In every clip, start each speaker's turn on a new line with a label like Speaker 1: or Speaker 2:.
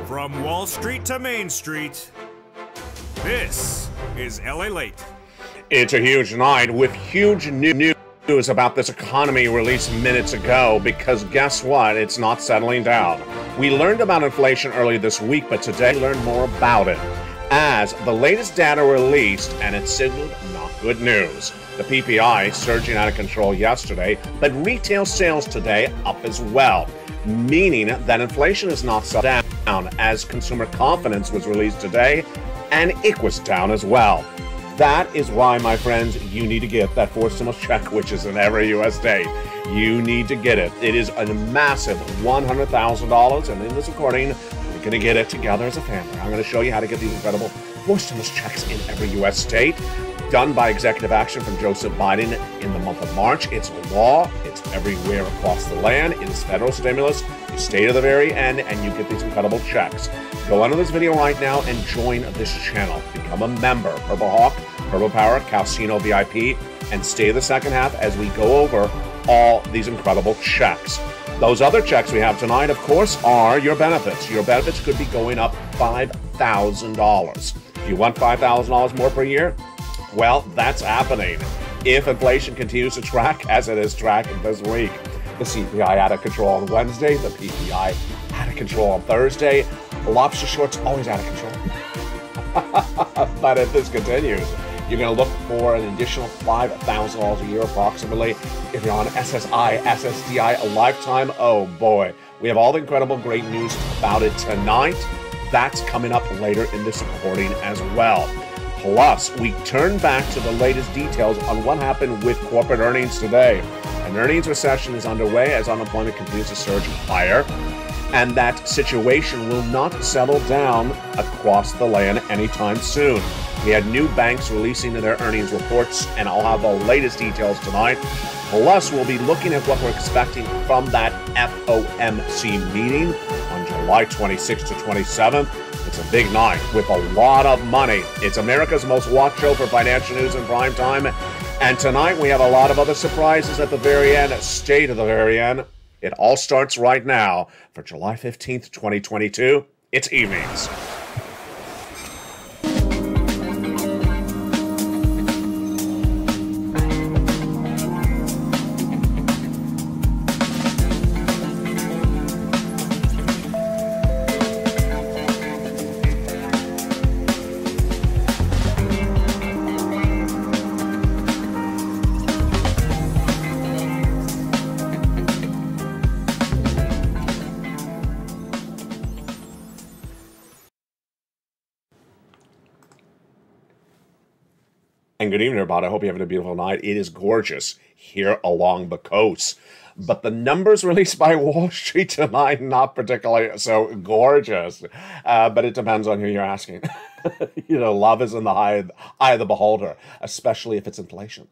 Speaker 1: From Wall Street to Main Street, this is LALATE.
Speaker 2: It's a huge night with huge news about this economy released minutes ago, because guess what? It's not settling down. We learned about inflation earlier this week, but today we learned more about it as the latest data released, and it signaled not good news. The PPI surging out of control yesterday, but retail sales today up as well, meaning that inflation is not settled down, as consumer confidence was released today, and it was down as well. That is why, my friends, you need to get that fourth stimulus check, which is in every U.S. state. You need to get it. It is a massive $100,000, and in this recording, we're going to get it together as a family. I'm going to show you how to get these incredible fourth stimulus checks in every U.S. state, done by executive action from Joseph Biden in the month of March. It's law. It's everywhere across the land. It is federal stimulus. You stay to the very end, and you get these incredible checks. Go under this video right now and join this channel. Become a member. Purple Hawk, Purple Power, Calcino VIP, and stay the second half as we go over all these incredible checks. Those other checks we have tonight, of course, are your benefits. Your benefits could be going up $5,000. If you want $5,000 more per year, well, that's happening. If inflation continues to track as it is tracking this week. The CPI out of control on Wednesday, the PPI out of control on Thursday. Lobster shorts always out of control. But if this continues, you're going to look for an additional $5,000 a year approximately. If you're on SSI, SSDI, a lifetime, oh boy. We have all the incredible great news about it tonight. That's coming up later in this recording as well. Plus, we turn back to the latest details on what happened with corporate earnings today. An earnings recession is underway as unemployment continues to surge higher, and that situation will not settle down across the land anytime soon. We had new banks releasing their earnings reports, and I'll have the latest details tonight. Plus, we'll be looking at what we're expecting from that FOMC meeting on July 26th to 27th. It's a big night with a lot of money. It's America's most watched show for financial news in prime time. And tonight we have a lot of other surprises at the very end. Stay to the very end. It all starts right now for July 15th, 2022. It's evenings. And good evening, everybody. I hope you're having a beautiful night. It is gorgeous here along the coast. But the numbers released by Wall Street tonight, not particularly so gorgeous. But it depends on who you're asking. You know, love is in the eye of the beholder, especially if it's inflation.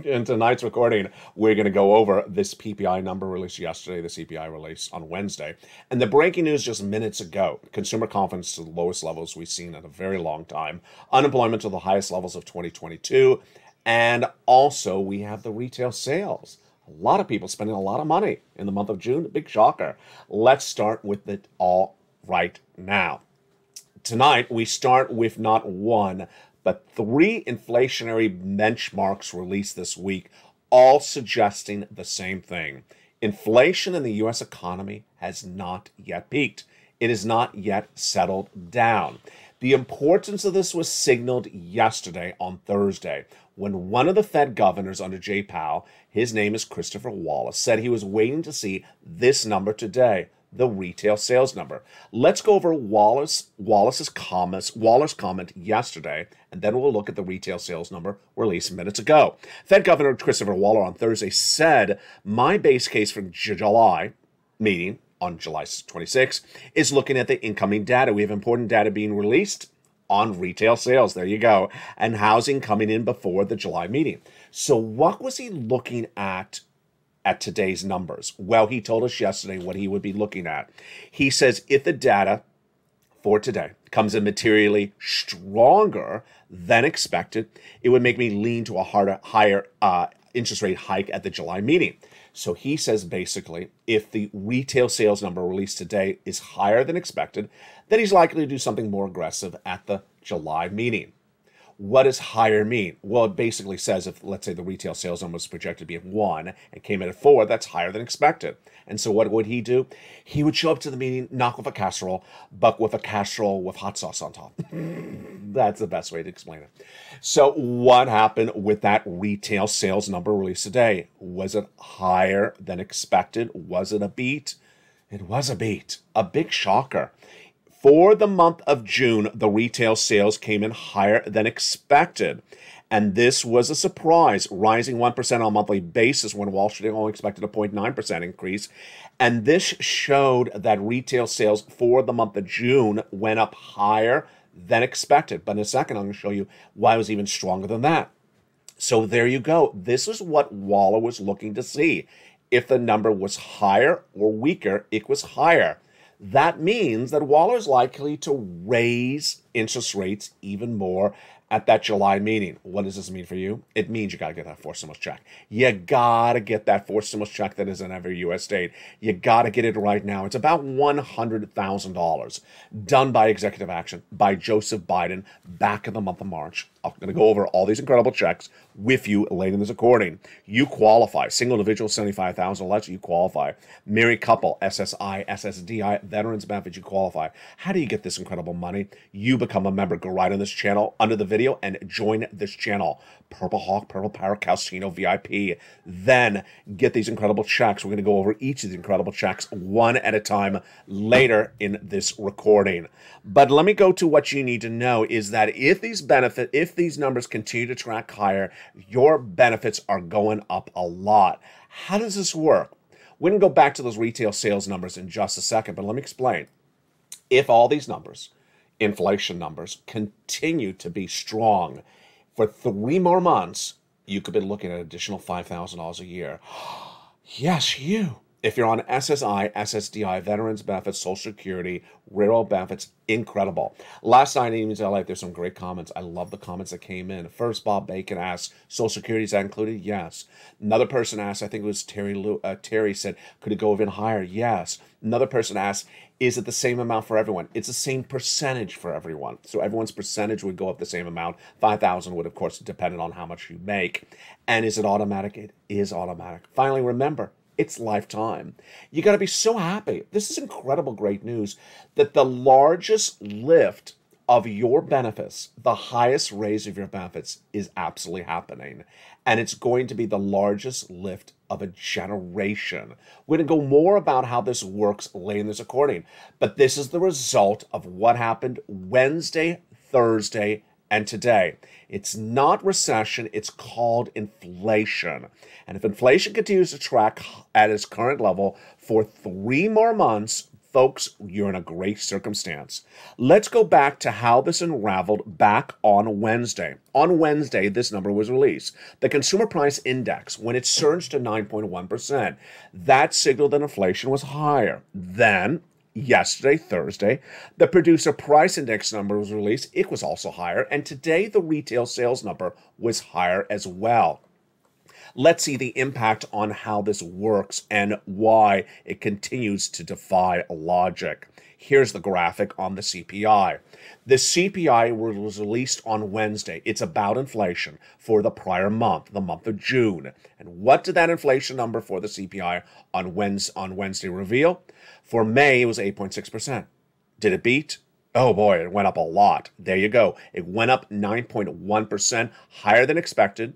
Speaker 2: In tonight's recording, we're going to go over this PPI number released yesterday, the CPI released on Wednesday. And the breaking news just minutes ago, consumer confidence to the lowest levels we've seen in a very long time. Unemployment to the highest levels of 2022. And also, we have the retail sales. A lot of people spending a lot of money in the month of June. Big shocker. Let's start with it all right now. Tonight, we start with not one, but three inflationary benchmarks released this week, all suggesting the same thing. Inflation in the U.S. economy has not yet peaked. It has not yet settled down. The importance of this was signaled yesterday on Thursday when one of the Fed governors under Jay Powell, his name is Christopher Wallace, said he was waiting to see this number today, the retail sales number. Let's go over Wallace's comment yesterday, and then we'll look at the retail sales number released minutes ago. Fed Governor Christopher Waller on Thursday said, my base case for July meeting on July 26th is looking at the incoming data. We have important data being released on retail sales. There you go. And housing coming in before the July meeting. So what was he looking at today's numbers? Well, he told us yesterday what he would be looking at. He says if the data for today comes in materially stronger than expected, it would make me lean to a higher interest rate hike at the July meeting. So he says basically, if the retail sales number released today is higher than expected, then he's likely to do something more aggressive at the July meeting. What does higher mean? Well, it basically says if, let's say, the retail sales number was projected to be at 1 and came in at 4, that's higher than expected. And so what would he do? He would show up to the meeting, not with a casserole, but with a casserole with hot sauce on top. That's the best way to explain it. So what happened with that retail sales number released today? Was it higher than expected? Was it a beat? It was a beat. A big shocker. For the month of June, the retail sales came in higher than expected. And this was a surprise, rising 1% on a monthly basis when Wall Street only expected a 0.9% increase. And this showed that retail sales for the month of June went up higher than expected. But in a second, I'm going to show you why it was even stronger than that. So there you go. This is what Waller was looking to see. If the number was higher or weaker, it was higher. That means that Waller is likely to raise interest rates even more at that July meeting. What does this mean for you? It means you got to get that forced stimulus check. You got to get that forced stimulus check that is in every U.S. state. You got to get it right now. It's about $100,000 done by executive action by Joseph Biden back in the month of March. I'm going to go over all these incredible checks with you later in this recording. You qualify. Single individual, $75,000 less, you qualify. Married couple, SSI, SSDI, veterans benefits, you qualify. How do you get this incredible money? You become a member. Go right on this channel under the video and join this channel. Purple Hawk, Purple Power, Calcino VIP. Then get these incredible checks. We're going to go over each of the incredible checks one at a time later in this recording. But let me go to what you need to know is that if these numbers continue to track higher, your benefits are going up a lot. How does this work? We're going to go back to those retail sales numbers in just a second, but let me explain. If all these numbers, inflation numbers, continue to be strong for 3 more months, you could be looking at an additional $5,000 a year. Yes, you. If you're on SSI, SSDI, Veterans Benefits, Social Security, Railroad Benefits, incredible. Last night in LA, there's some great comments. I love the comments that came in. First, Bob Bacon asked, Social Security, is that included? Yes. Another person asked, I think it was Terry said, could it go even higher? Yes. Another person asked, is it the same amount for everyone? It's the same percentage for everyone. So everyone's percentage would go up the same amount. 5,000 would, of course, depend on how much you make. And is it automatic? It is automatic. Finally, remember, it's lifetime. You got to be so happy. This is incredible, great news that the largest lift of your benefits, the highest raise of your benefits is absolutely happening. And it's going to be the largest lift of a generation. We're going to go more about how this works later in this recording. But this is the result of what happened Wednesday, Thursday, and today. It's not recession, it's called inflation. And if inflation continues to track at its current level for 3 more months, folks, you're in a great circumstance. Let's go back to how this unraveled back on Wednesday. On Wednesday, this number was released. The Consumer Price Index, when it surged to 9.1%, that signaled that inflation was higher. Then, yesterday, Thursday, the Producer Price Index number was released. It was also higher. And today, the retail sales number was higher as well. Let's see the impact on how this works and why it continues to defy logic. Here's the graphic on the CPI. The CPI was released on Wednesday. It's about inflation for the prior month, the month of June. And what did that inflation number for the CPI on Wednesday reveal? For May, it was 8.6%. Did it beat? Oh boy, it went up a lot. There you go. It went up 9.1%, higher than expected.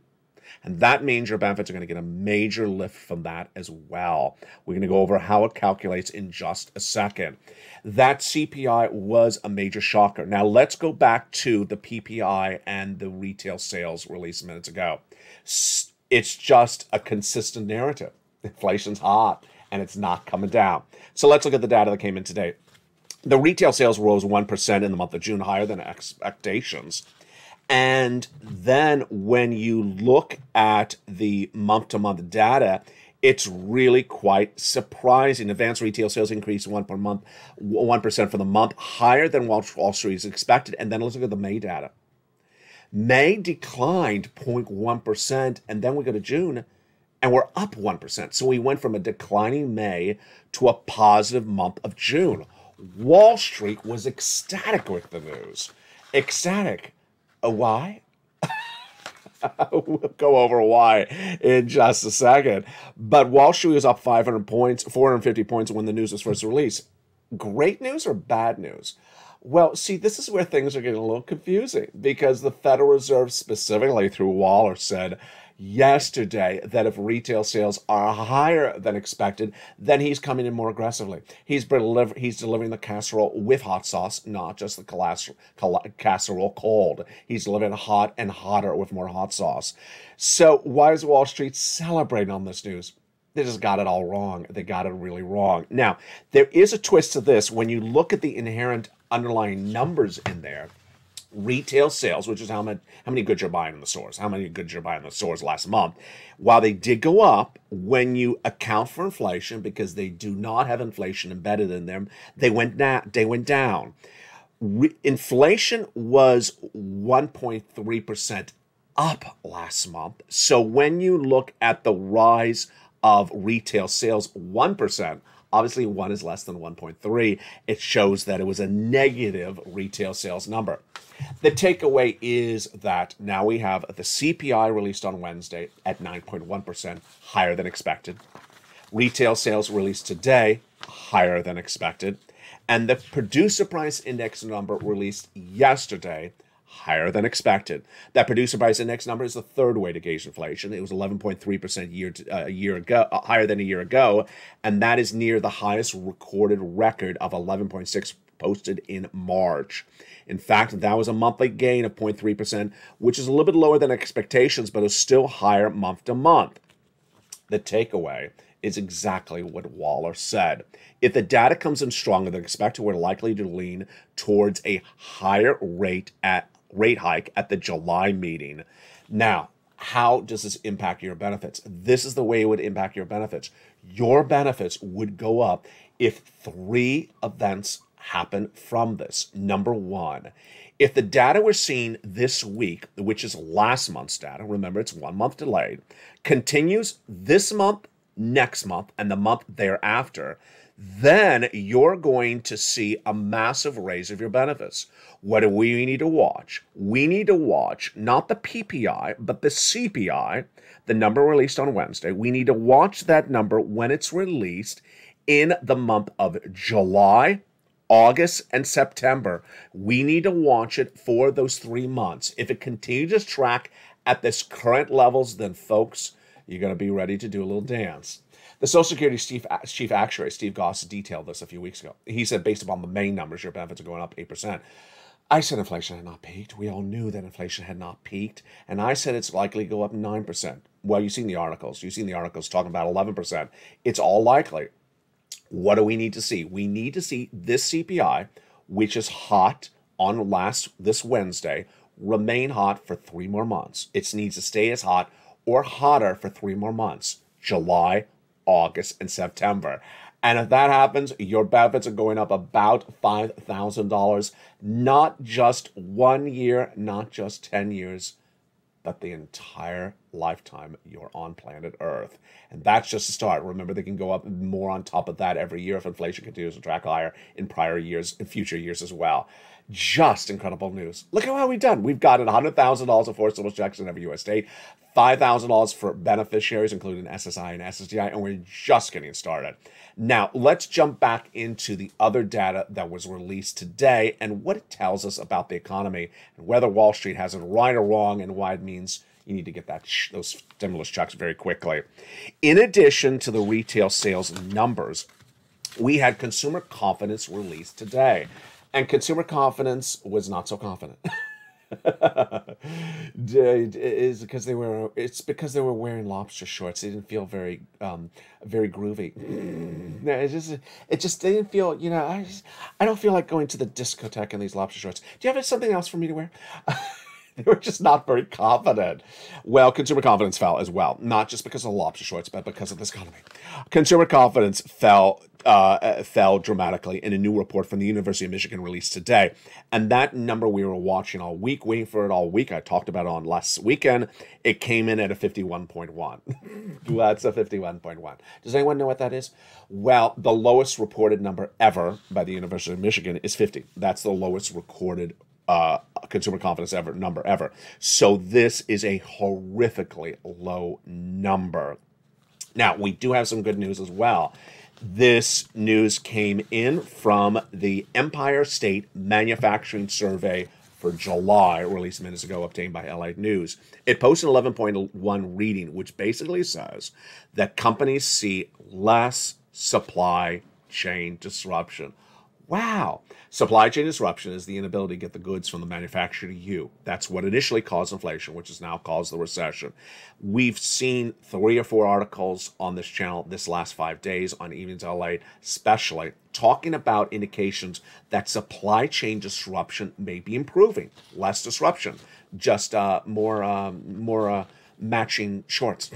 Speaker 2: And that means your benefits are going to get a major lift from that as well. We're going to go over how it calculates in just a second. That CPI was a major shocker. Now let's go back to the PPI and the retail sales released minutes ago. It's just a consistent narrative. Inflation's hot and it's not coming down. So let's look at the data that came in today. The retail sales rose 1% in the month of June, higher than expectations. And then when you look at the month-to-month data, it's really quite surprising. Advanced retail sales increased 1% for the month, higher than Wall Street expected. And then let's look at the May data. May declined 0.1%, and then we go to June, and we're up 1%. So we went from a declining May to a positive month of June. Wall Street was ecstatic with the news. Ecstatic. Why? We'll go over why in just a second. But Wall Street was up 500 points, 450 points when the news was first released. Great news or bad news? Well, see, this is where things are getting a little confusing because the Federal Reserve, specifically through Waller, said yesterday that if retail sales are higher than expected, then he's coming in more aggressively. He's delivering the casserole with hot sauce, not just the casserole cold. He's delivering hot and hotter with more hot sauce. So why is Wall Street celebrating on this news? They just got it all wrong. They got it really wrong. Now, there is a twist to this. When you look at the inherent underlying numbers in there, retail sales, which is how many goods you're buying in the stores, how many goods you're buying in the stores last month, while they did go up, when you account for inflation, because they do not have inflation embedded in them, they went down. Inflation was 1.3% up last month. So when you look at the rise of retail sales, 1%, obviously 1 is less than 1.3. It shows that it was a negative retail sales number. The takeaway is that now we have the CPI released on Wednesday at 9.1%, higher than expected. Retail sales released today, higher than expected. And the producer price index number released yesterday, higher than expected. That producer price index number is the third way to gauge inflation. It was 11.3% a year ago, higher than a year ago, and that is near the highest recorded record of 11.6 posted in March. In fact, that was a monthly gain of 0.3%, which is a little bit lower than expectations, but is still higher month to month. The takeaway is exactly what Waller said. If the data comes in stronger than expected, we're likely to lean towards a higher rate hike at the July meeting. Now, how does this impact your benefits? This is the way it would impact your benefits. Your benefits would go up if 3 events happen from this. Number 1, if the data we're seeing this week, which is last month's data, remember it's 1 month delayed, continues this month, next month, and the month thereafter, then you're going to see a massive raise of your benefits. What do we need to watch? We need to watch not the PPI, but the CPI, the number released on Wednesday. We need to watch that number when it's released in the month of July, August, and September. We need to watch it for those 3 months. If it continues to track at this current levels, then folks, you're going to be ready to do a little dance. The Social Security chief actuary, Steve Goss, detailed this a few weeks ago. He said, based upon the May numbers, your benefits are going up 8%. I said inflation had not peaked. We all knew that inflation had not peaked. And I said it's likely to go up 9%. Well, you've seen the articles. You've seen the articles talking about 11%. It's all likely. What do we need to see? We need to see this CPI, which is hot on this Wednesday, remain hot for 3 more months. It needs to stay as hot or hotter for 3 more months. July, August, and September. And if that happens, your benefits are going up about $5,000, not just 1 year, not just 10 years, but the entire lifetime you're on planet Earth. And that's just a start. Remember, they can go up more on top of that every year if inflation continues to track higher in prior years, in future years as well. Just incredible news. Look at how we've done. We've gotten $100,000 of forced stimulus checks in every U.S. state, $5,000 for beneficiaries, including SSI and SSDI, and we're just getting started. Now, let's jump back into the other data that was released today and what it tells us about the economy and whether Wall Street has it right or wrong and why it means you need to get those stimulus checks very quickly. In addition to the retail sales numbers, we had consumer confidence released today. And consumer confidence was not so confident. It's because they were wearing lobster shorts. They didn't feel very groovy. It just didn't feel. I don't feel like going to the discotheque in these lobster shorts. Do you have something else for me to wear? They were just not very confident. Well, consumer confidence fell as well, not just because of the lobster shorts, but because of this economy. Consumer confidence fell fell dramatically in a new report from the University of Michigan released today. And that number we were watching all week, waiting for it all week. I talked about it on last weekend. It came in at a 51.1. That's a 51.1. Does anyone know what that is? Well, the lowest reported number ever by the University of Michigan is 50. That's the lowest recorded consumer confidence number ever. So this is a horrifically low number. Now, we do have some good news as well. This news came in from the Empire State Manufacturing Survey for July, released minutes ago, obtained by LALATE News. It posts an 11.1 reading, which basically says that companies see less supply chain disruption. Wow. Supply chain disruption is the inability to get the goods from the manufacturer to you. That's what initially caused inflation, which has now caused the recession. We've seen 3 or 4 articles on this channel this last 5 days on Evenings LA, especially talking about indications that supply chain disruption may be improving. Less disruption, just more matching shorts.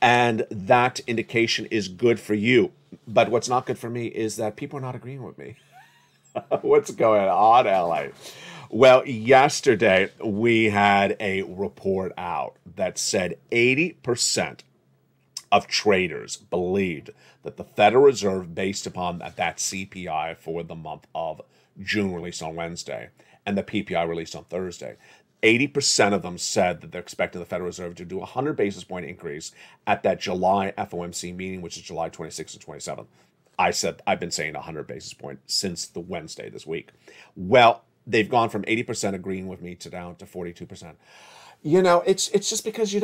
Speaker 2: And that indication is good for you. But what's not good for me is that people are not agreeing with me. What's going on, LA? Well, yesterday we had a report out that said 80% of traders believed that the Federal Reserve, based upon that CPI for the month of June released on Wednesday and the PPI released on Thursday, 80% of them said that they're expecting the Federal Reserve to do a 100 basis point increase at that July FOMC meeting, which is July 26th and 27th. I said, I've been saying 100 basis point since the Wednesday this week. Well, they've gone from 80% agreeing with me to down to 42%. You know, it's just because we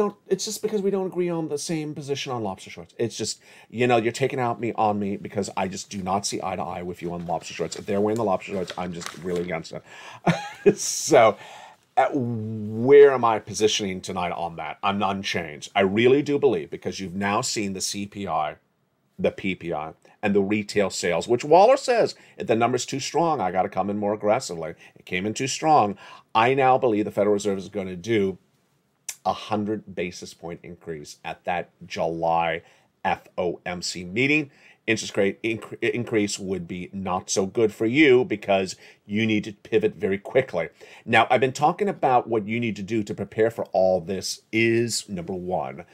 Speaker 2: don't agree on the same position on lobster shorts. It's just, you know, you're taking out on me because I just do not see eye to eye with you on lobster shorts. If they're wearing the lobster shorts, I'm just really against it. So where am I positioning tonight on that? I'm unchanged. I really do believe, because you've now seen the CPI, the PPI, and the retail sales, which Waller says, if the number's too strong, I got to come in more aggressively. It came in too strong. I now believe the Federal Reserve is going to do a 100 basis point increase at that July FOMC meeting. Interest rate increase would be not so good for you because you need to pivot very quickly. Now, I've been talking about what you need to do to prepare for all this is, number one,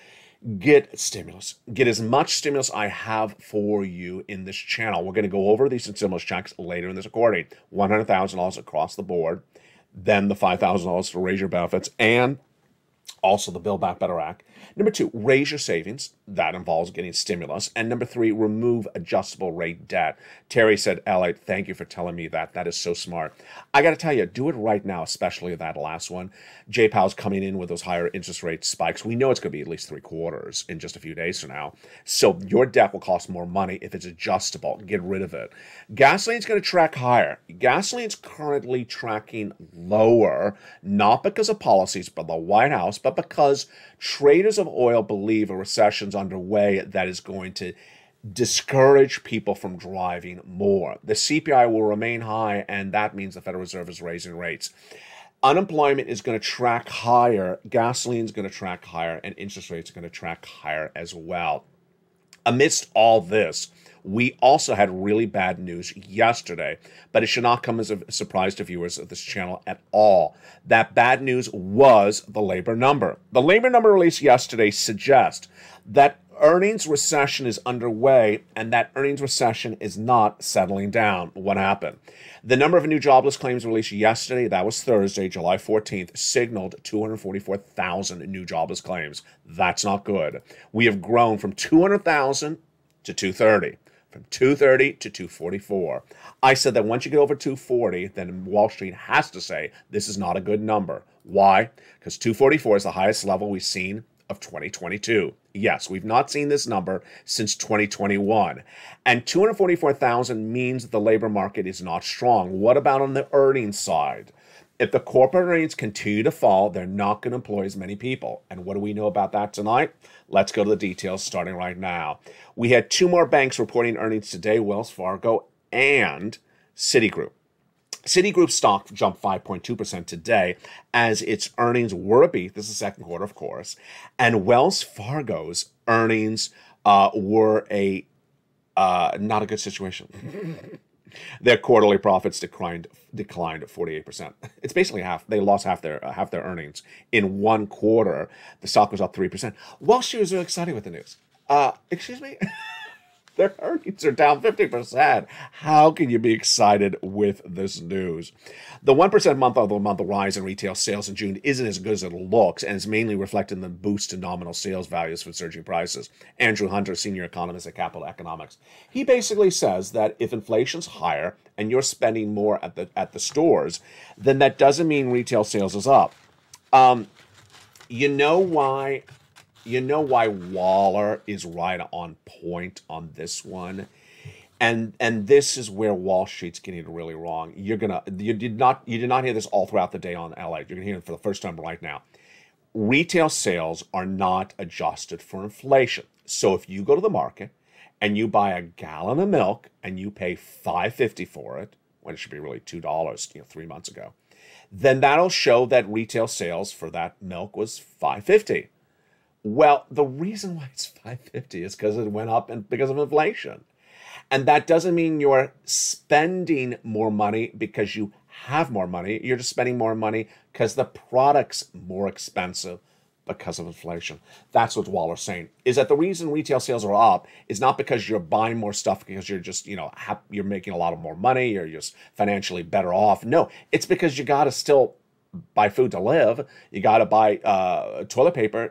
Speaker 2: get stimulus. Get as much stimulus I have for you in this channel. We're going to go over these stimulus checks later in this recording. $100,000 across the board, then the $5,000 to raise your benefits, and also the Build Back Better Act. Number 2, raise your savings. That involves getting stimulus. And number 3, remove adjustable rate debt. Terry said, LA, thank you for telling me that. That is so smart. I got to tell you, do it right now, especially that last one. J-Powell's coming in with those higher interest rate spikes. We know it's going to be at least 3/4 in just a few days from now. So your debt will cost more money if it's adjustable. Get rid of it. Gasoline's going to track higher. Gasoline's currently tracking lower, not because of policies by the White House, but because traders of oil believe a recession's underway that is going to discourage people from driving more. The CPI will remain high, and that means the Federal Reserve is raising rates. Unemployment is going to track higher, gasoline is going to track higher, and interest rates are going to track higher as well. Amidst all this, we also had really bad news yesterday, but it should not come as a surprise to viewers of this channel at all. That bad news was the labor number. The labor number released yesterday suggests that earnings recession is underway and that earnings recession is not settling down. What happened? The number of new jobless claims released yesterday, that was Thursday, July 14th, signaled 244,000 new jobless claims. That's not good. We have grown from 200,000 to 230. From 230 to 244. I said that once you get over 240, then Wall Street has to say this is not a good number. Why? Because 244 is the highest level we've seen of 2022. Yes, we've not seen this number since 2021. And 244,000 means the labor market is not strong. What about on the earnings side? If the corporate earnings continue to fall, they're not going to employ as many people. And what do we know about that tonight? Let's go to the details starting right now. We had 2 more banks reporting earnings today, Wells Fargo and Citigroup. Citigroup stock jumped 5.2% today as its earnings were a beat. This is the second quarter, of course. And Wells Fargo's earnings were a Not a good situation. Their quarterly profits declined 48%. It's basically half. They lost half their earnings in one quarter. The stock was up 3%. Wall Street was really excited with the news. Excuse me? Their earnings are down 50%. How can you be excited with this news? The 1% month-over-month rise in retail sales in June isn't as good as it looks, and is mainly reflected in the boost to nominal sales values from surging prices. Andrew Hunter, senior economist at Capital Economics, he basically says that if inflation's higher and you're spending more at the stores, then that doesn't mean retail sales is up. You know why Waller is right on point on this one, and this is where Wall Street's getting it really wrong. You did not hear this all throughout the day on LA. You're gonna hear it for the first time right now. Retail sales are not adjusted for inflation. So if you go to the market and you buy a gallon of milk and you pay $5.50 for it, when it should be really $2, 3 months ago, then that'll show that retail sales for that milk was $5.50. Well, the reason why it's $5.50 is because it went up and because of inflation. And that doesn't mean you're spending more money because you have more money. You're just spending more money because the product's more expensive because of inflation. That's what Waller's saying, is that the reason retail sales are up is not because you're buying more stuff because you're just, you're making a lot of more money, or you're just financially better off. No, it's because you got to still buy food to live. You got to buy toilet paper,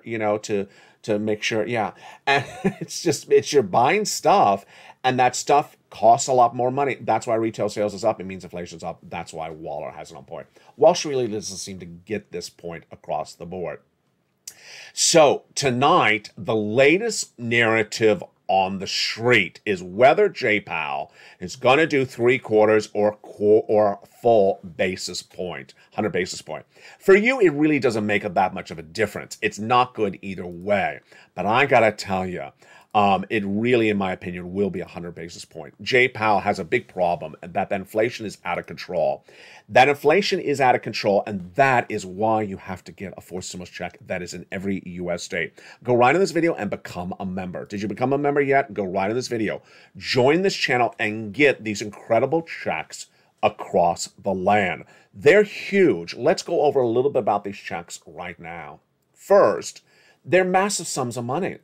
Speaker 2: to make sure. Yeah. And it's you're buying stuff, and that stuff costs a lot more money. That's why retail sales is up. It means inflation's up. That's why Waller has it on point. Wall Street really doesn't seem to get this point across the board. So tonight, the latest narrative on the street is whether Jay Powell is going to do 3/4 or full basis point, 100 basis point. For you, it really doesn't make that much of a difference. It's not good either way. But I got to tell you, it really, in my opinion, will be 100 basis point. Jay Powell has a big problem, and that inflation is out of control. That inflation is out of control, and that is why you have to get a forced stimulus check that is in every U.S. state. Go right in this video and become a member. Did you become a member yet? Go right in this video. Join this channel and get these incredible checks across the land. They're huge. Let's go over a little bit about these checks right now. First, they're massive sums of money.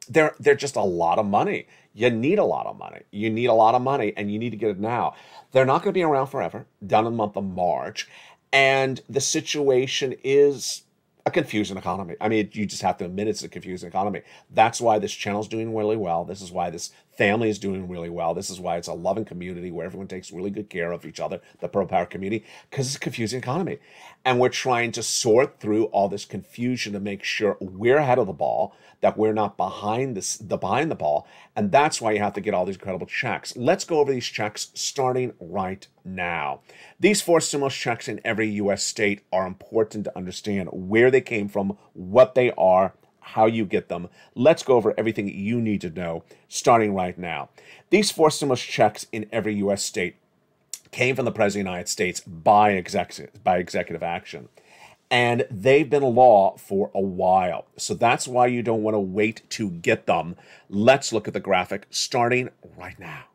Speaker 2: They're just a lot of money. You need a lot of money. You need a lot of money, and you need to get it now. They're not going to be around forever, done in the month of March. And the situation is a confusing economy. I mean, you just have to admit it's a confusing economy. That's why this channel is doing really well. This is why this family is doing really well. This is why it's a loving community where everyone takes really good care of each other, the Pearl Power community, because it's a confusing economy. And we're trying to sort through all this confusion to make sure we're ahead of the ball, that we're not behind the ball. And that's why you have to get all these incredible checks. Let's go over these checks starting right now. These forced stimulus checks in every U.S. state are important to understand where they came from, what they are, how you get them. Let's go over everything you need to know starting right now. These forced stimulus checks in every U.S. state came from the President of the United States by executive action. And they've been law for a while. So that's why you don't want to wait to get them. Let's look at the graphic starting right now.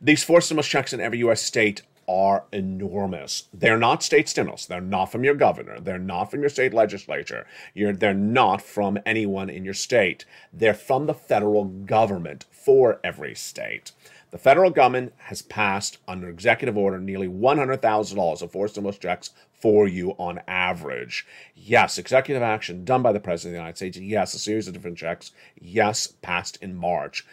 Speaker 2: These forced stimulus checks in every U.S. state are enormous. They're not state stimulus. They're not from your governor. They're not from your state legislature. They're not from anyone in your state. They're from the federal government for every state. The federal government has passed, under executive order, nearly $100,000 of forced stimulus checks for you on average. Yes, executive action done by the President of the United States. Yes, a series of different checks. Yes, passed in March.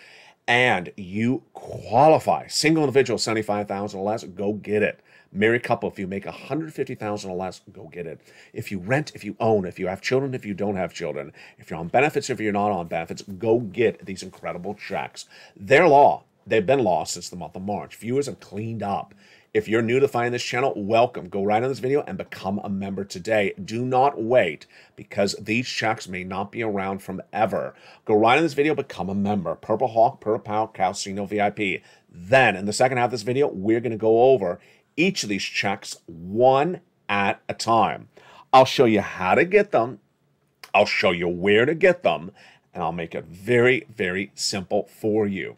Speaker 2: And you qualify. Single individual, $75,000 or less, go get it. Married couple, if you make $150,000 or less, go get it. If you rent, if you own, if you have children, if you don't have children, if you're on benefits, if you're not on benefits, go get these incredible checks. They're law. They've been law since the month of March. Viewers have cleaned up. If you're new to finding this channel, welcome. Go right on this video and become a member today. Do not wait, because these checks may not be around forever. Go right on this video, become a member. Purple Hawk, Pearl Power, Casino VIP. Then, in the second half of this video, we're going to go over each of these checks one at a time. I'll show you how to get them. I'll show you where to get them. And I'll make it very, very simple for you.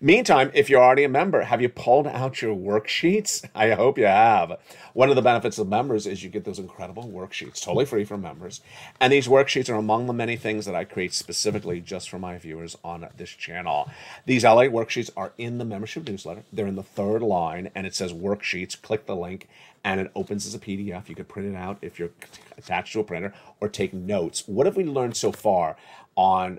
Speaker 2: Meantime, if you're already a member, have you pulled out your worksheets? I hope you have. One of the benefits of members is you get those incredible worksheets, totally free for members. And these worksheets are among the many things that I create specifically just for my viewers on this channel. These LALATE worksheets are in the membership newsletter. They're in the third line, and it says worksheets. Click the link, and it opens as a PDF. You could print it out if you're attached to a printer or take notes. What have we learned so far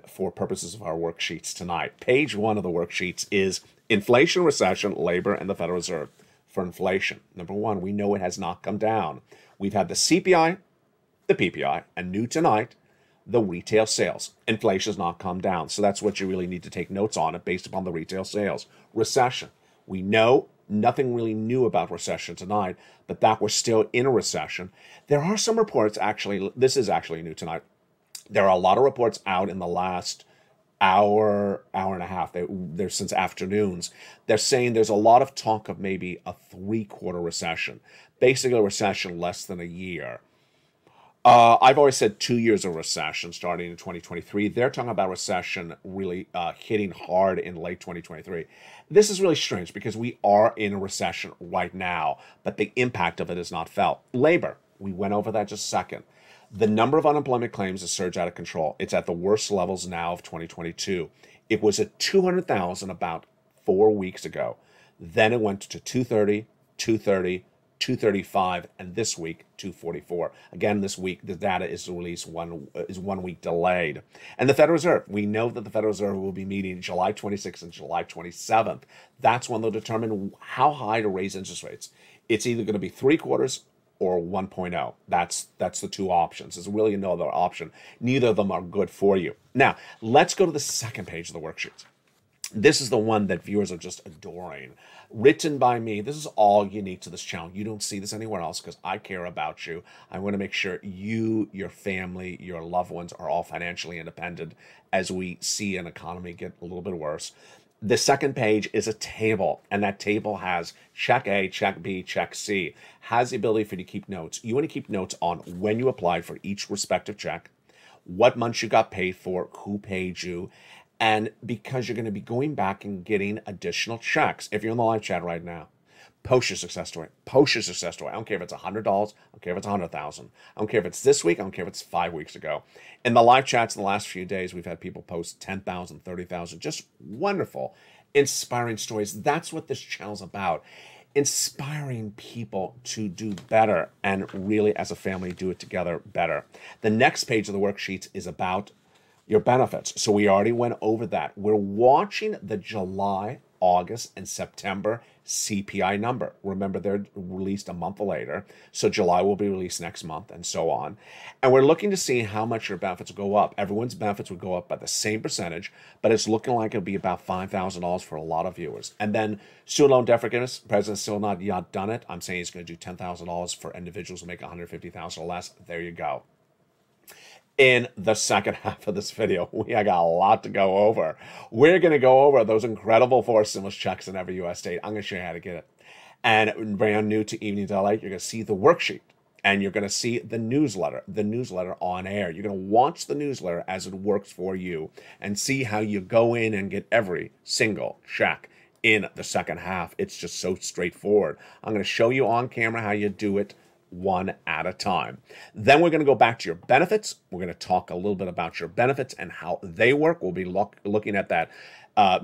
Speaker 2: for purposes of our worksheets tonight? Page 1 of the worksheets is inflation, recession, labor, and the Federal Reserve. For inflation, number 1, we know it has not come down. We've had the CPI, the PPI, and new tonight, the retail sales. Inflation has not come down. So that's what you really need to take notes on it based upon the retail sales. Recession. We know nothing really new about recession tonight, but that we're still in a recession. There are some reports, actually, this is actually new tonight. There are a lot of reports out in the last hour and a half. They're since afternoons. They're saying there's a lot of talk of maybe a 3-quarter recession. Basically, a recession less than a year. I've always said 2 years of recession starting in 2023. They're talking about recession really hitting hard in late 2023. This is really strange because we are in a recession right now, but the impact of it is not felt. Labor, we went over that just a second. The number of unemployment claims has surged out of control. It's at the worst levels now of 2022. It was at 200,000 about 4 weeks ago. Then it went to 230, 230, 235, and this week 244. Again, this week the data is released 1 week delayed. And the Federal Reserve, we know that the Federal Reserve will be meeting July 26th and July 27th. That's when they'll determine how high to raise interest rates. It's either going to be 3/4 or 1.0. That's the two options. There's really no other option. Neither of them are good for you. Now, let's go to the second page of the worksheet. This is the one that viewers are just adoring. Written by me. This is all unique to this channel. You don't see this anywhere else because I care about you. I want to make sure you, your family, your loved ones are all financially independent as we see an economy get a little bit worse. The second page is a table, and that table has check A, check B, check C. Has the ability for you to keep notes. You want to keep notes on when you applied for each respective check, what months you got paid for, who paid you, and because you're going to be going back and getting additional checks. If you're in the live chat right now, post your success story. Post your success story. I don't care if it's $100. I don't care if it's $100,000. I don't care if it's this week. I don't care if it's 5 weeks ago. In the live chats in the last few days, we've had people post 10,000, 30,000. Just wonderful, inspiring stories. That's what this channel's about. Inspiring people to do better and really, as a family, do it together better. The next page of the worksheet is about your benefits. So we already went over that. We're watching the July, August, and September CPI number. Remember, they're released a month later. So July will be released next month and so on. And we're looking to see how much your benefits will go up. Everyone's benefits would go up by the same percentage, but it's looking like it'll be about $5,000 for a lot of viewers. And then student loan debt forgiveness, the president's still not yet done it. I'm saying he's going to do $10,000 for individuals who make $150,000 or less. There you go. In the second half of this video, we got a lot to go over. We're going to go over those incredible 4 stimulus checks in every U.S. state. I'm going to show you how to get it. And brand new to Evening Delight, you're going to see the worksheet. And you're going to see the newsletter on air. You're going to watch the newsletter as it works for you and see how you go in and get every single check in the second half. It's just so straightforward. I'm going to show you on camera how you do it one at a time. Then we're going to go back to your benefits. We're going to talk a little bit about your benefits and how they work. We'll be looking at that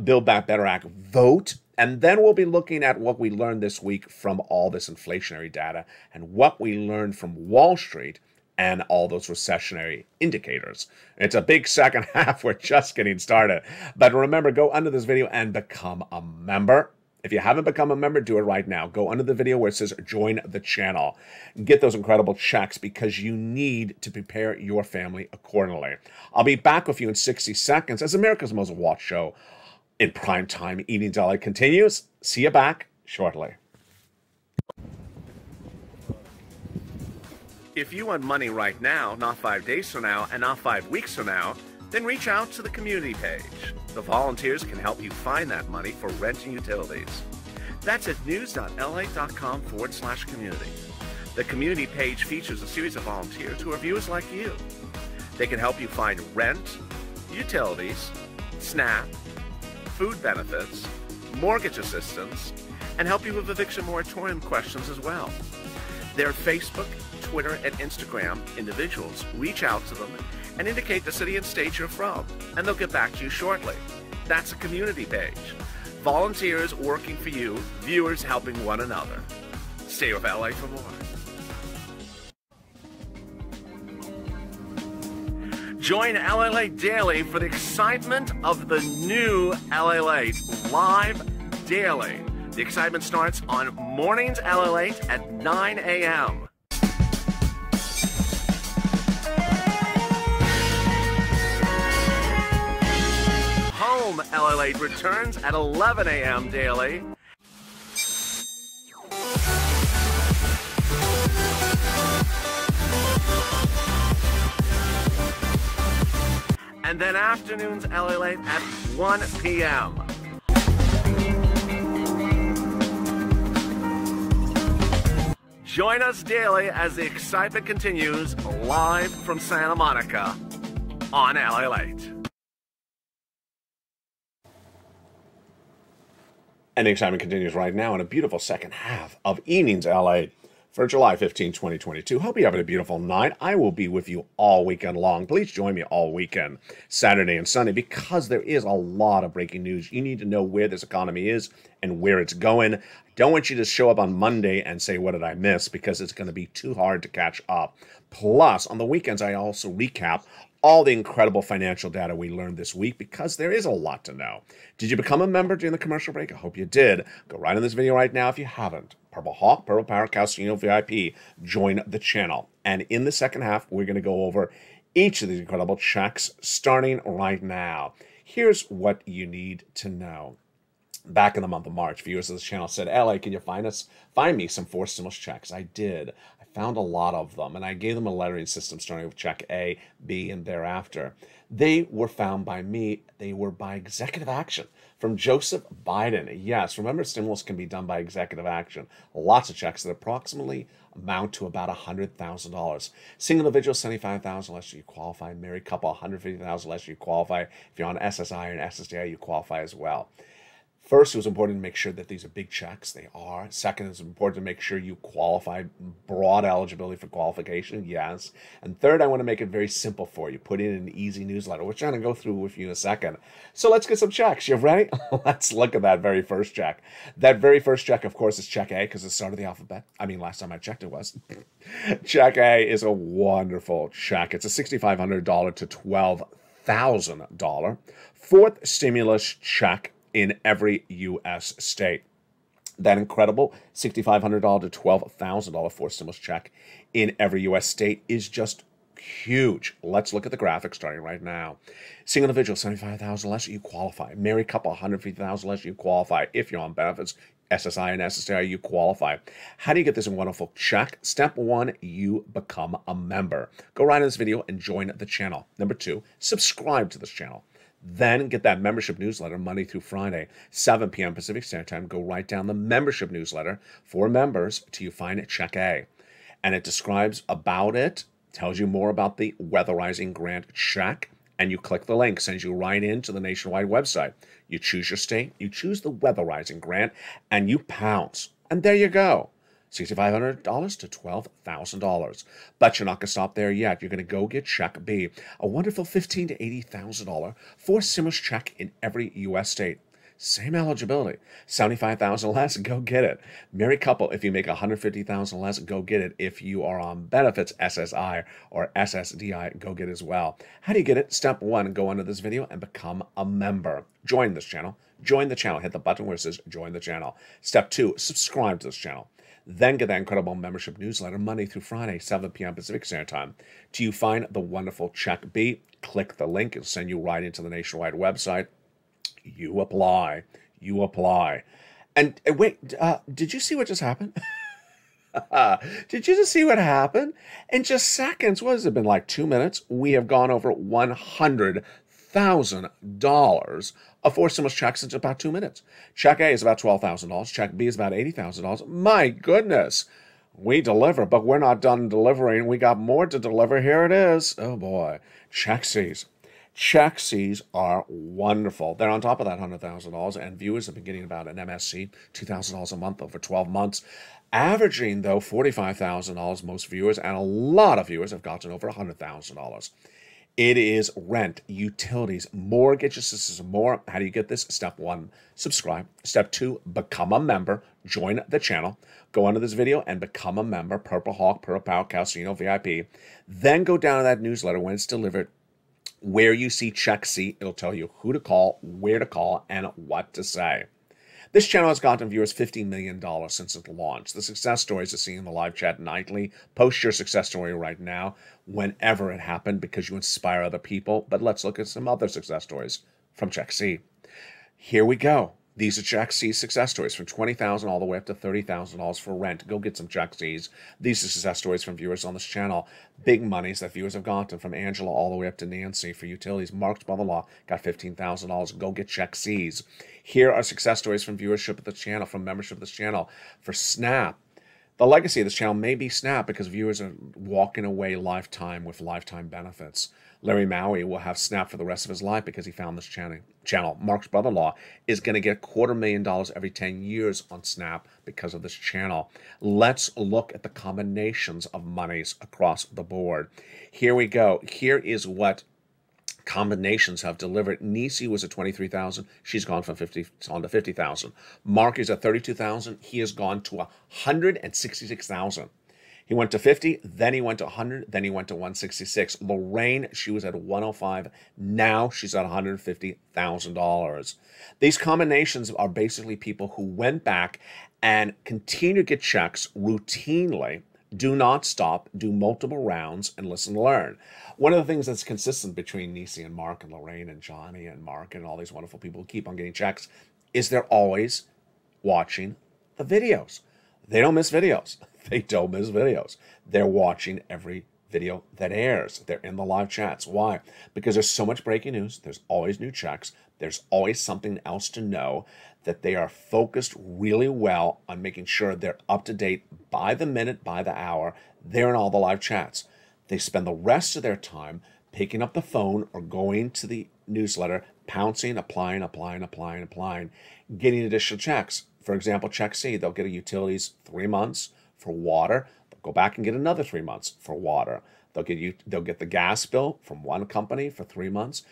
Speaker 2: Build Back Better Act vote. And then we'll be looking at what we learned this week from all this inflationary data and what we learned from Wall Street and all those recessionary indicators. It's a big second half. We're just getting started. But remember, go under this video and become a member. If you haven't become a member, do it right now. Go under the video where it says join the channel. Get those incredible checks because you need to prepare your family accordingly. I'll be back with you in 60 seconds as America's most watched show in prime time. Evening Delight continues. See you back shortly.
Speaker 3: If you want money right now, not 5 days from now, and not 5 weeks from now, then reach out to the community page. The volunteers can help you find that money for rent and utilities. That's at news.lalate.com/community. The community page features a series of volunteers who are viewers like you. They can help you find rent, utilities, SNAP, food benefits, mortgage assistance, and help you with eviction moratorium questions as well. Their Facebook, Twitter, and Instagram individuals reach out to them and indicate the city and state you're from, and they'll get back to you shortly. That's a community page. Volunteers working for you, viewers helping one another. Stay with LA for more. Join LALATE Daily for the excitement of the new LALATE live daily. The excitement starts on Mornings LALATE at 9 a.m. Home LALATE returns at 11 a.m. daily. And then afternoons LALATE at 1 p.m. Join us daily as the excitement continues live from Santa Monica on LALATE.
Speaker 2: And the excitement continues right now in a beautiful second half of Evenings LA for July 15, 2022. Hope you're having a beautiful night. I will be with you all weekend long. Please join me all weekend, Saturday and Sunday, because there is a lot of breaking news. You need to know where this economy is and where it's going. I don't want you to show up on Monday and say, what did I miss? Because it's going to be too hard to catch up. Plus, on the weekends, I also recap all the incredible financial data we learned this week, because there is a lot to know. Did you become a member during the commercial break? I hope you did. Go right in this video right now if you haven't. Purple Hawk, Purple Power, Calcino VIP. Join the channel. And in the second half, we're going to go over each of these incredible checks starting right now. Here's what you need to know. Back in the month of March, viewers of this channel said, LA, can you find me some forced stimulus checks? I did. I found a lot of them, and I gave them a lettering system starting with check A, B, and thereafter. They were found by me. They were by executive action from Joseph Biden. Yes, remember, stimulus can be done by executive action. Lots of checks that approximately amount to about $100,000. Single individual, $75,000 less you qualify. Married couple, $150,000 less you qualify. If you're on SSI and SSDI, you qualify as well. First, it was important to make sure that these are big checks. They are. Second, it's important to make sure you qualify, broad eligibility for qualification, yes. And third, I want to make it very simple for you. Put in an easy newsletter, which I'm going to go through with you in a second. So let's get some checks. You ready? Let's look at that very first check. That very first check, of course, is check A because it's the start of the alphabet. I mean, last time I checked it was. Check A is a wonderful check. It's a $6,500 to $12,000 fourth stimulus check in every U.S. state. That incredible $6,500 to $12,000 forced stimulus check in every U.S. state is just huge. Let's look at the graphic starting right now. Single individual, $75,000 less, you qualify. Married couple, $150,000 less, you qualify. If you're on benefits, SSI and SSI, you qualify. How do you get this wonderful check? Step one, you become a member. Go right in this video and join the channel. Number two, subscribe to this channel. Then get that membership newsletter Monday through Friday, 7 p.m. Pacific Standard Time. Go right down the membership newsletter for members till you find check A. And it describes about it, tells you more about the weatherizing grant check, and you click the link, sends you right into the nationwide website. You choose your state, you choose the weatherizing grant, and you pounce. And there you go. $6,500 to $12,000. But you're not going to stop there yet. You're going to go get check B, a wonderful $15,000 to $80,000 forced stimulus check in every U.S. state. Same eligibility. $75,000 less, go get it. Married couple, if you make $150,000 less, go get it. If you are on benefits, SSI or SSDI, go get it as well. How do you get it? Step one, go under this video and become a member. Join this channel. Join the channel. Hit the button where it says join the channel. Step two, subscribe to this channel. Then get that incredible membership newsletter Monday through Friday, 7 p.m. Pacific Standard Time. Till you find the wonderful check B, click the link. It'll send you right into the nationwide website. You apply. You apply. And wait, did you see what just happened? Did you just see what happened? In just seconds, what has it been, like 2 minutes? We have gone over $100,000 of forced stimulus checks in about 2 minutes. Check A is about $12,000. Check B is about $80,000. My goodness. We deliver, but we're not done delivering. We got more to deliver. Here it is. Oh, boy. Check C's. CheckCs are wonderful. They're on top of that $100,000, and viewers have been getting about an MSC, $2,000 a month over 12 months, averaging, though, $45,000 most viewers, and a lot of viewers have gotten over $100,000. It is rent, utilities, mortgages. This is more. How do you get this? Step 1, subscribe. Step 2, become a member. Join the channel. Go under this video and become a member. Purple Hawk, Purple Power Casino VIP. Then go down to that newsletter when it's delivered. Where you see CheckC, it'll tell you who to call, where to call, and what to say. This channel has gotten viewers $15 million since it launched. The success stories are seen in the live chat nightly. Post your success story right now, whenever it happened, because you inspire other people. But let's look at some other success stories from CheckC. Here we go. These are CheckC's success stories from $20,000 all the way up to $30,000 for rent. Go get some CheckC's. These are success stories from viewers on this channel. Big monies that viewers have gotten from Angela all the way up to Nancy for utilities. Mark's mother-in-law got $15,000. Go get CheckC's. Here are success stories from viewership of this channel, from membership of this channel. For Snap, the legacy of this channel may be Snap because viewers are walking away lifetime with lifetime benefits. Larry Maui will have Snap for the rest of his life because he found this channel. Mark's brother-in-law is going to get $250,000 every 10 years on Snap because of this channel. Let's look at the combinations of monies across the board. Here we go. Here is what combinations have delivered. Nisi was at $23,000. She's gone from 50 on to 50,000. Mark is at 32,000. He has gone to 166,000. He went to 50, then he went to 100, then he went to 166. Lorraine, she was at 105. Now she's at $150,000. These combinations are basically people who went back and continue to get checks routinely, do not stop, do multiple rounds, and listen to learn. One of the things that's consistent between Nisi and Mark and Lorraine and Johnny and Mark and all these wonderful people who keep on getting checks is they're always watching the videos. They don't miss videos. They don't miss videos. They're watching every video that airs. They're in the live chats. Why? Because there's so much breaking news. There's always new checks. There's always something else to know, that they are focused really well on making sure they're up to date by the minute, by the hour. They're in all the live chats. They spend the rest of their time picking up the phone or going to the newsletter, pouncing, applying, getting additional checks. For example, CheckC, they'll get a utilities 3 months for water. They'll go back and get another 3 months for water. They'll get the gas bill from one company for 3 months.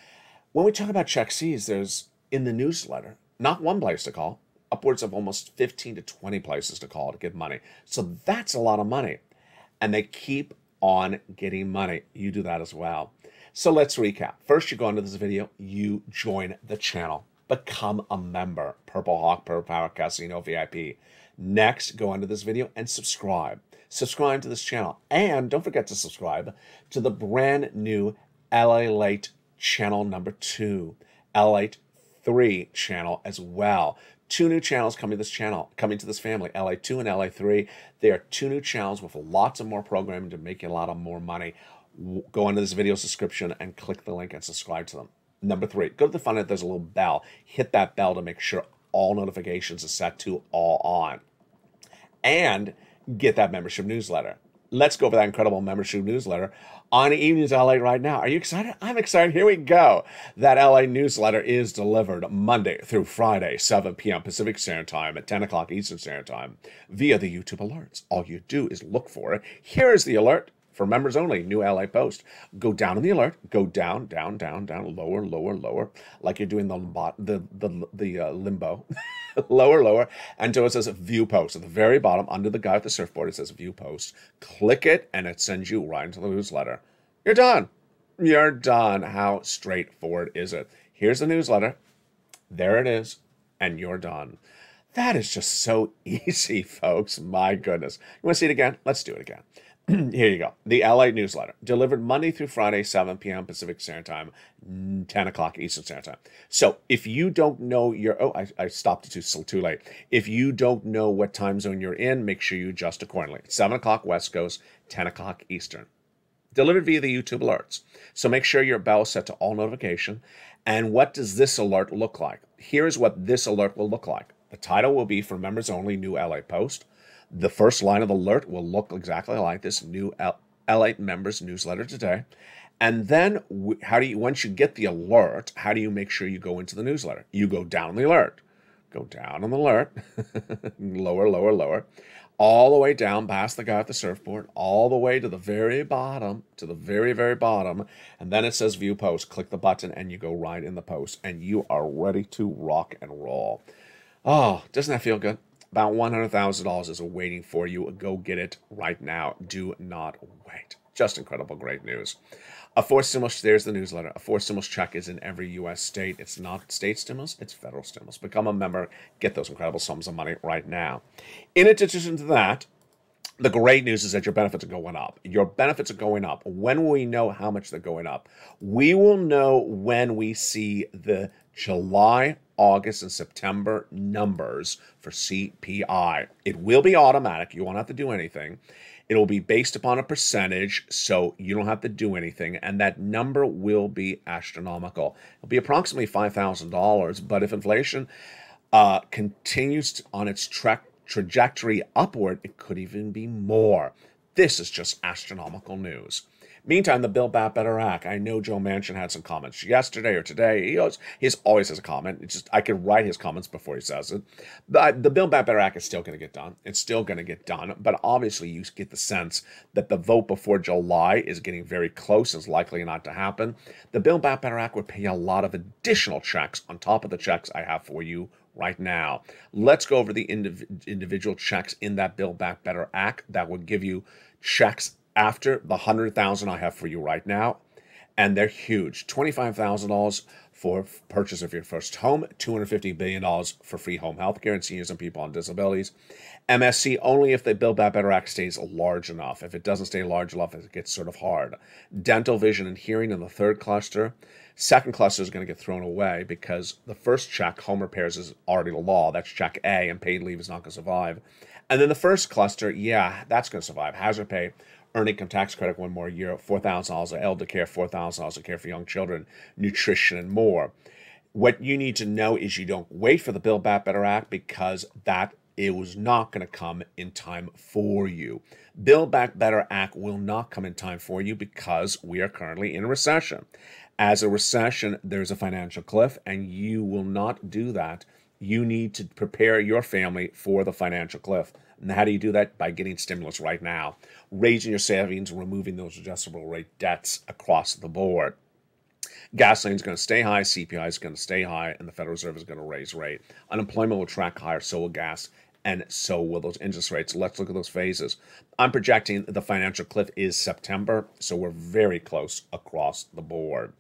Speaker 2: When we talk about CheckC's, there's in the newsletter not one place to call, upwards of almost 15 to 20 places to call to get money. So that's a lot of money. And they keep on getting money. You do that as well. So let's recap. First, you go into this video, you join the channel. Become a member. Purple Hawk, Purple Power Casino VIP. Next, go into this video and subscribe. Subscribe to this channel. And don't forget to subscribe to the brand new LALATE channel number 2. LALATE 3 channel as well. 2 new channels coming to this family, LA2 and LA3. They are 2 new channels with lots of more programming to make you a lot of more money. Go into this video's description and click the link and subscribe to them. Number 3, go to the front end, there's a little bell. Hit that bell to make sure all notifications are set to all on. And get that membership newsletter. Let's go over that incredible membership newsletter on Evenings LA right now. Are you excited? I'm excited. Here we go. That LA newsletter is delivered Monday through Friday, 7 p.m. Pacific Standard Time at 10 o'clock Eastern Standard Time via the YouTube alerts. All you do is look for it. Here is the alert. For members only, new LA post. Go down in the alert. Go down, lower, like you're doing the limbo. lower, until it says view post. At the very bottom, under the guy with the surfboard, it says view post. Click it, and it sends you right into the newsletter. You're done. You're done. How straightforward is it? Here's the newsletter. There it is, and you're done. That is just so easy, folks. My goodness. You want to see it again? Let's do it again. Here you go. The LA newsletter, delivered Monday through Friday, 7 p.m. Pacific Standard Time, 10 o'clock Eastern Standard Time. So if you don't know I stopped it too late. If you don't know what time zone you're in, make sure you adjust accordingly. 7 o'clock West Coast, 10 o'clock Eastern. Delivered via the YouTube alerts. So make sure your bell is set to all notification. And what does this alert look like? Here's what this alert will look like. The title will be for members only, new LA post. The first line of the alert will look exactly like this new LA members newsletter today. And then once you get the alert, how do you make sure you go into the newsletter? You go down on the alert. Go down on the alert, lower, lower, lower, all the way down past the guy at the surfboard, all the way to the very bottom, to the very, very bottom. And then it says view post. Click the button and you go right in the post and you are ready to rock and roll. Oh, doesn't that feel good? About $100,000 is waiting for you. Go get it right now. Do not wait. Just incredible, great news. A forced stimulus, there's the newsletter. A forced stimulus check is in every U.S. state. It's not state stimulus, it's federal stimulus. Become a member, get those incredible sums of money right now. In addition to that, the great news is that your benefits are going up. Your benefits are going up. When will we know how much they're going up? We will know when we see the July, August, and September numbers for CPI. It will be automatic. You won't have to do anything. It'll be based upon a percentage, so you don't have to do anything, and that number will be astronomical. It'll be approximately $5,000, but if inflation continues on its trajectory upward, it could even be more. This is just astronomical news. Meantime, the Build Back Better Act. I know Joe Manchin had some comments yesterday or today. He always has a comment. It's just I could write his comments before he says it. But the Build Back Better Act is still going to get done. It's still going to get done. But obviously, you get the sense that the vote before July is getting very close. It's likely not to happen. The Build Back Better Act would pay a lot of additional checks on top of the checks I have for you right now. Let's go over the individual checks in that Build Back Better Act that would give you checks after the $100,000 I have for you right now, and they're huge. $25,000 for purchase of your first home, $250 billion for free home health care and seniors and people on disabilities. MSC only if the Build Back Better Act stays large enough. If it doesn't stay large enough, it gets sort of hard. Dental, vision, and hearing in the third cluster. Second cluster is going to get thrown away because the first check, home repairs, is already the law. That's check A, and paid leave is not going to survive. And then the first cluster, yeah, that's going to survive. Hazard pay, earned income tax credit 1 more year, $4,000 of elder care, $4,000 of care for young children, nutrition, and more. What you need to know is you don't wait for the Build Back Better Act because it was not going to come in time for you. Build Back Better Act will not come in time for you because we are currently in a recession. As a recession, there's a financial cliff, and you will not do that. You need to prepare your family for the financial cliff. And how do you do that? By getting stimulus right now, raising your savings, removing those adjustable rate debts across the board. Gasoline is going to stay high, CPI is going to stay high, and the Federal Reserve is going to raise rate. Unemployment will track higher, so will gas, and so will those interest rates. Let's look at those phases. I'm projecting the financial cliff is September, so we're very close across the board.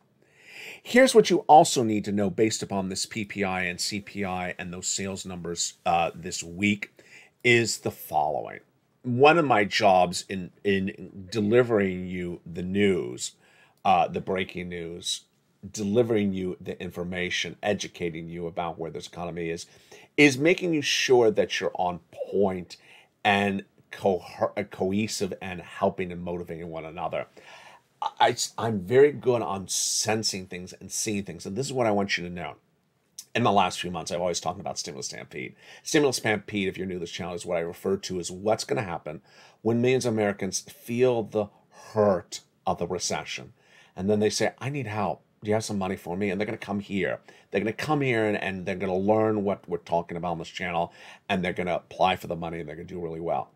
Speaker 2: Here's what you also need to know based upon this PPI and CPI and those sales numbers this week is the following. One of my jobs in delivering you the news, the breaking news, delivering you the information, educating you about where this economy is making you sure that you're on point and cohesive and helping and motivating one another. I'm very good on sensing things and seeing things, and this is what I want you to know. In the last few months, I've always talked about stimulus stampede. Stimulus stampede, if you're new to this channel, is what I refer to as what's going to happen when millions of Americans feel the hurt of the recession. And then they say, I need help. Do you have some money for me? And they're going to come here. They're going to come here and they're going to learn what we're talking about on this channel, and they're going to apply for the money, and they're going to do really well.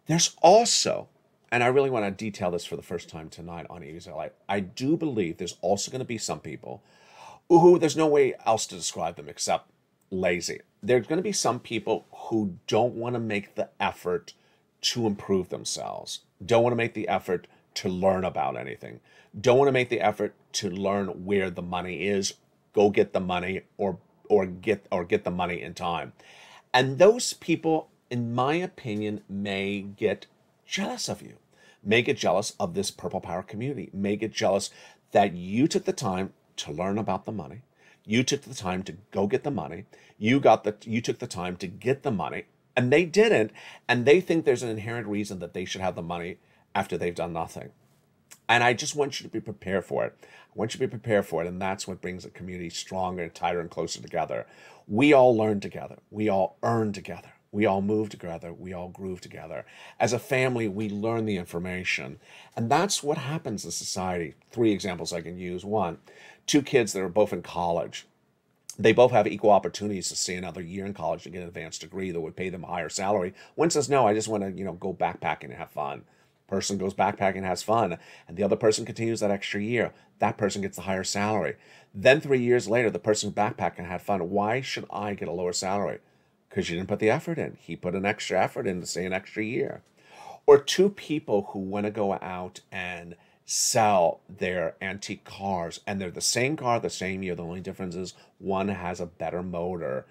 Speaker 2: There's also, and I really want to detail this for the first time tonight on Easy Life, I do believe there's also going to be some people who there's no way else to describe them except lazy. There's going to be some people who don't want to make the effort to improve themselves, don't want to make the effort to learn about anything, don't want to make the effort to learn where the money is, go get the money or get the money in time. And those people, in my opinion, may get jealous of you, may get jealous of this Purple Power community, may get jealous that you took the time to learn about the money. You took the time to go get the money. You took the time to get the money, and they didn't, and they think there's an inherent reason that they should have the money after they've done nothing. And I just want you to be prepared for it. I want you to be prepared for it, and that's what brings the community stronger and tighter and closer together. We all learn together. We all earn together. We all move together. We all groove together. As a family, we learn the information. And that's what happens in society. 3 examples I can use. 1, 2 kids that are both in college. They both have equal opportunities to stay another year in college to get an advanced degree that would pay them a higher salary. One says, no, I just want to, go backpacking and have fun. Person goes backpacking and has fun, and the other person continues that extra year. That person gets the higher salary. Then 3 years later, the person who backpacked and had fun. Why should I get a lower salary? Because you didn't put the effort in. He put an extra effort in to stay an extra year. Or 2 people who want to go out and sell their antique cars, and they're the same car, the same year. The only difference is one has a better motor,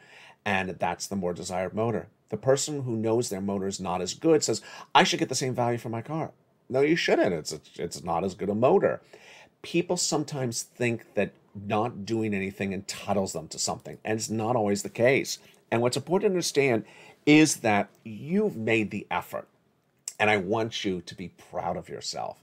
Speaker 2: and that's the more desired motor. The person who knows their motor is not as good says, I should get the same value for my car. No, you shouldn't. It's not as good a motor. People sometimes think that not doing anything entitles them to something, and it's not always the case. And what's important to understand is that you've made the effort, and I want you to be proud of yourself.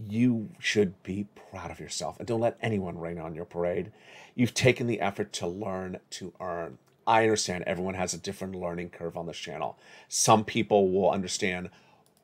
Speaker 2: You should be proud of yourself, and don't let anyone rain on your parade. You've taken the effort to learn to earn. I understand everyone has a different learning curve on this channel. Some people will understand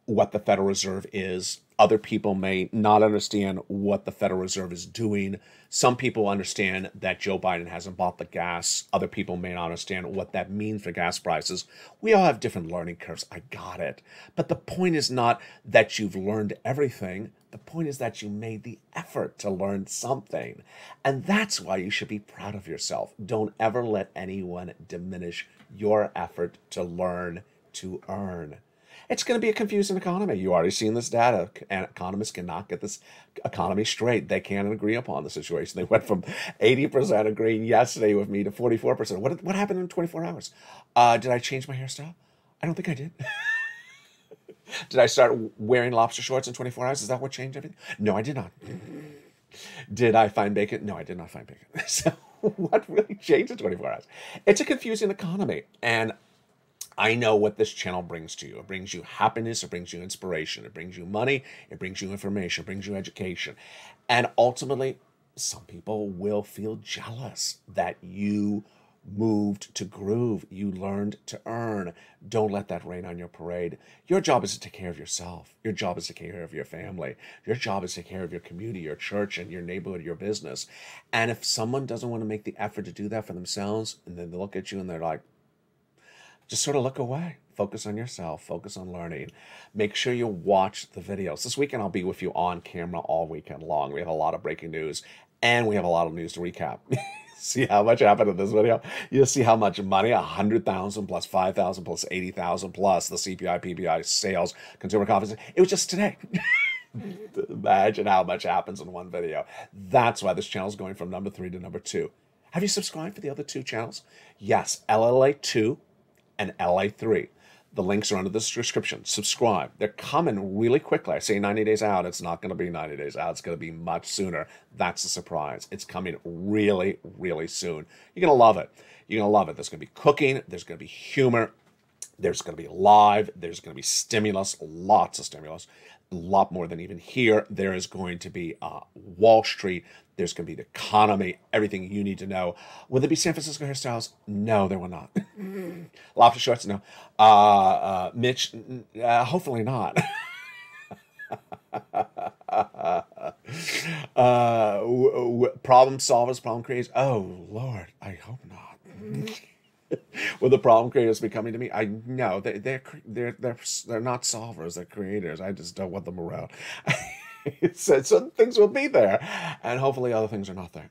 Speaker 2: what the Federal Reserve is. Other people may not understand what the Federal Reserve is doing. Some people understand that Joe Biden hasn't bought the gas. Other people may not understand what that means for gas prices. We all have different learning curves. I got it. But the point is not that you've learned everything. The point is that you made the effort to learn something. And that's why you should be proud of yourself. Don't ever let anyone diminish your effort to learn to earn. It's going to be a confusing economy. You already seen this data, and economists cannot get this economy straight. They can't agree upon the situation. They went from 80% agreeing yesterday with me to 44%. What happened in 24 hours? Did I change my hairstyle? I don't think I did. Did I start wearing lobster shorts in 24 hours? Is that what changed everything? No, I did not. Did I find bacon? No, I did not find bacon. So what really changed in 24 hours? It's a confusing economy, and I know what this channel brings to you. It brings you happiness. It brings you inspiration. It brings you money. It brings you information. It brings you education. And ultimately, some people will feel jealous that you moved to groove. You learned to earn. Don't let that rain on your parade. Your job is to take care of yourself. Your job is to take care of your family. Your job is to take care of your community, your church, and your neighborhood, your business. And if someone doesn't want to make the effort to do that for themselves, and then they look at you and they're like, just sort of look away. Focus on yourself. Focus on learning. Make sure you watch the videos. This weekend, I'll be with you on camera all weekend long. We have a lot of breaking news, and we have a lot of news to recap. See how much happened in this video? You'll see how much money, 100,000 plus 5,000 plus 80,000 plus the CPI, PPI, sales, consumer confidence. It was just today. Imagine how much happens in one video. That's why this channel is going from number 3 to number 2. Have you subscribed for the other 2 channels? Yes, LALATE 2 and LALATE 3. The links are under this description. Subscribe. They're coming really quickly. I say 90 days out. It's not going to be 90 days out. It's going to be much sooner. That's the surprise. It's coming really, really soon. You're going to love it. You're going to love it. There's going to be cooking. There's going to be humor. There's going to be live. There's going to be stimulus. Lots of stimulus. A lot more than even here. There is going to be Wall Street. There's going to be the economy, everything you need to know. Will there be San Francisco hairstyles? No, there will not. Lobster shorts? No. Mitch? Hopefully not. Problem solvers, problem creators? Oh, Lord, I hope not. Will the problem creators be coming to me? I know they're not solvers. They're creators. I just don't want them around. Some things will be there, and hopefully other things are not there.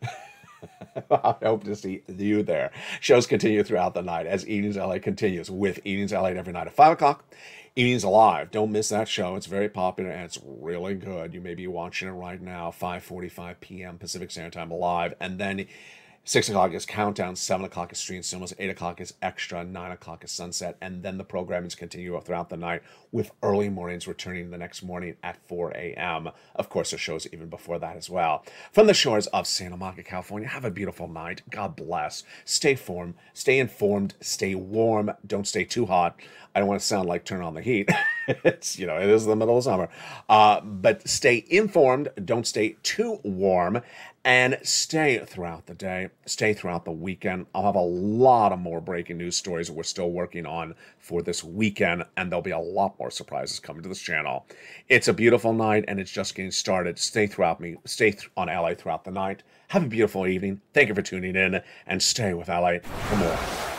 Speaker 2: I hope to see you there. Shows continue throughout the night as Evenings LA continues with Evenings LA every night at 5 o'clock. Evenings Alive. Don't miss that show. It's very popular and it's really good. You may be watching it right now, 5:45 p.m. Pacific Standard Time live, and then 6 o'clock is Countdown, 7 o'clock is Stream Cinemas, 8 o'clock is Extra, 9 o'clock is Sunset, and then the programmings continue throughout the night with early mornings returning the next morning at 4 a.m. Of course, there's shows even before that as well. From the shores of Santa Monica, California, have a beautiful night. God bless. Stay informed, stay warm. Don't stay too hot. I don't want to sound like turn on the heat. It is the middle of summer. But stay informed. Don't stay too warm. And stay throughout the day, stay throughout the weekend. I'll have a lot of more breaking news stories that we're still working on for this weekend, and there'll be a lot more surprises coming to this channel. It's a beautiful night, and it's just getting started. Stay on LA throughout the night. Have a beautiful evening. Thank you for tuning in, and stay with LA for more.